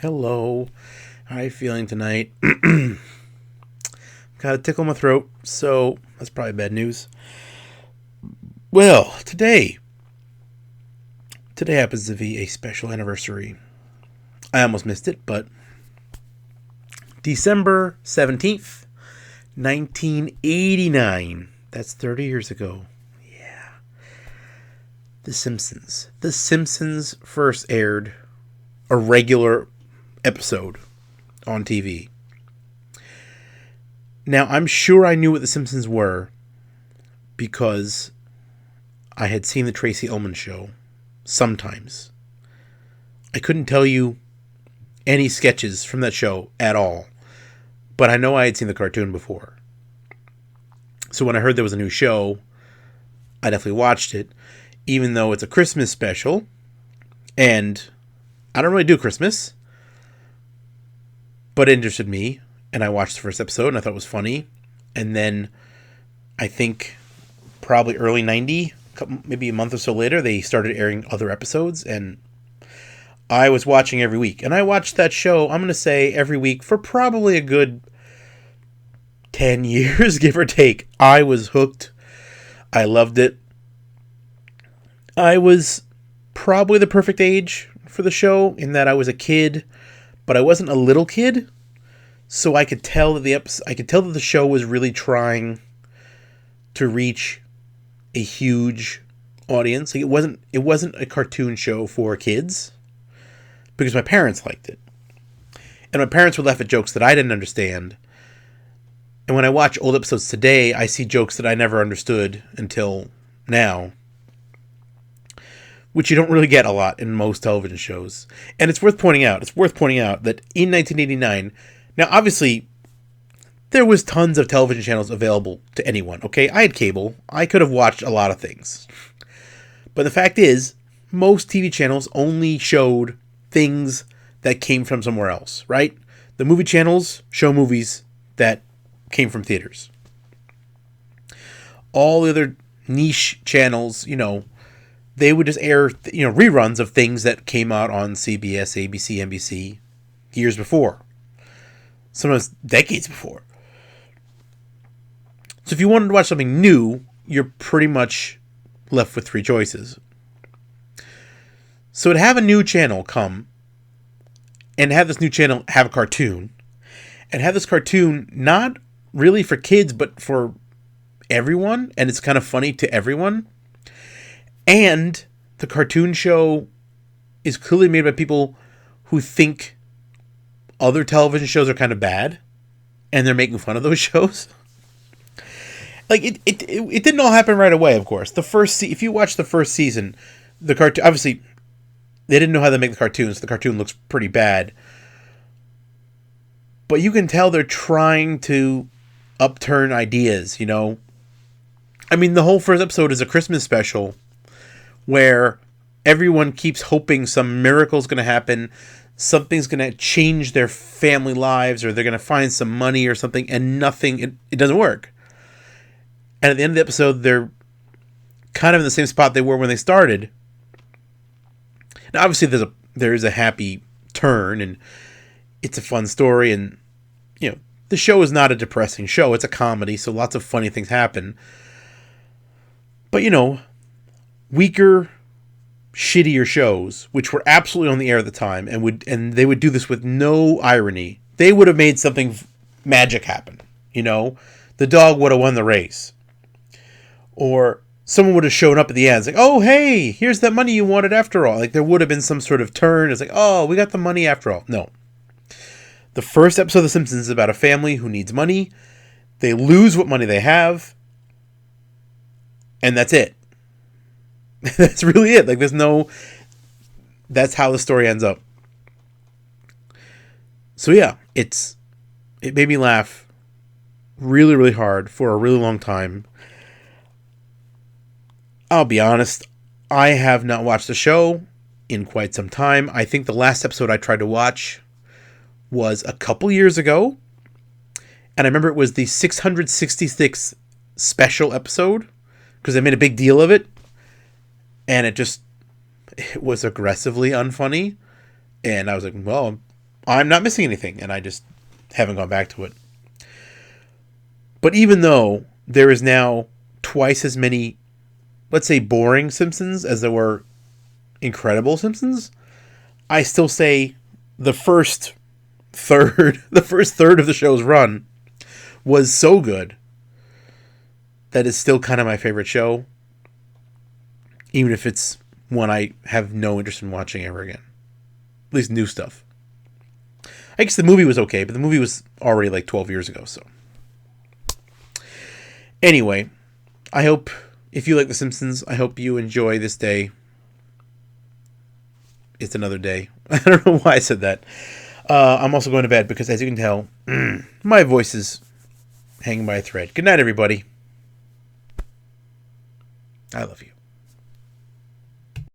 Hello. How are you feeling tonight? Got a tickle in my throat, so that's probably bad news. Well, today happens to be a special anniversary. I almost missed it, but December 17th, 1989. That's 30 years ago. Yeah. The Simpsons. The Simpsons first aired a regular episode on TV. Now, I'm sure I knew what The Simpsons were because I had seen the Tracy Ullman show sometimes. I couldn't tell you any sketches from that show at all, but I know I had seen the cartoon before. So when I heard there was a new show, I definitely watched it, even though it's a Christmas special, and I don't really do Christmas, but it interested me, and I watched the first episode, and I thought it was funny. And then, I think, probably early 90, maybe a month or so later, they started airing other episodes, and I was watching every week. And I watched that show, I'm going to say, every week for probably a good 10 years, give or take. I was hooked. I loved it. I was probably the perfect age for the show, in that I was a kid, but I wasn't a little kid. So I could tell that the show was really trying to reach a huge audience. Like it wasn't a cartoon show for kids, because my parents liked it. And my parents would laugh at jokes that I didn't understand. And when I watch old episodes today, I see jokes that I never understood until now, which you don't really get a lot in most television shows. And it's worth pointing out that in 1989, now, obviously, there was tons of television channels available to anyone, okay? I had cable. I could have watched a lot of things. But the fact is, most TV channels only showed things that came from somewhere else, right? The movie channels show movies that came from theaters. All the other niche channels, they would just air, reruns of things that came out on CBS, ABC, NBC years before. Sometimes decades before. So if you wanted to watch something new, you're pretty much left with three choices. So to have a new channel come, and have this new channel have a cartoon, and have this cartoon not really for kids, but for everyone, and it's kind of funny to everyone, and the cartoon show is clearly made by people who think other television shows are kind of bad, and they're making fun of those shows. Like, it didn't all happen right away, of course. If you watch the first season, the cartoon, obviously, they didn't know how to make the cartoons. The cartoon looks pretty bad. But you can tell they're trying to upturn ideas, I mean, the whole first episode is a Christmas special where everyone keeps hoping some miracle's going to happen. Something's going to change their family lives, or they're going to find some money or something, and nothing, it doesn't work. And at the end of the episode, they're kind of in the same spot they were when they started. Now, obviously, there is a happy turn, and it's a fun story, and, the show is not a depressing show. It's a comedy, so lots of funny things happen. But, weaker, shittier shows, which were absolutely on the air at the time, and they would do this with no irony. They would have made something magic happen. The dog would have won the race, or someone would have shown up at the end. It's like, oh hey, here's that money you wanted after all. Like, there would have been some sort of turn. It's like, oh, we got the money after all. No. The first episode of The Simpsons is about a family who needs money. They lose what money they have, and that's it. That's really it. Like, that's how the story ends up. So yeah, it made me laugh really, really hard for a really long time. I'll be honest, I have not watched the show in quite some time. I think the last episode I tried to watch was a couple years ago, and I remember it was the 666th special episode, because they made a big deal of it. And it was aggressively unfunny. And I was like, well, I'm not missing anything, and I just haven't gone back to it. But even though there is now twice as many, let's say, boring Simpsons as there were incredible Simpsons, I still say the first third of the show's run was so good that it's still kind of my favorite show, even if it's one I have no interest in watching ever again. At least new stuff. I guess the movie was okay, but the movie was already like 12 years ago, so. Anyway, I hope, if you like The Simpsons, I hope you enjoy this day. It's another day. I don't know why I said that. I'm also going to bed because, as you can tell, my voice is hanging by a thread. Good night, everybody. I love you.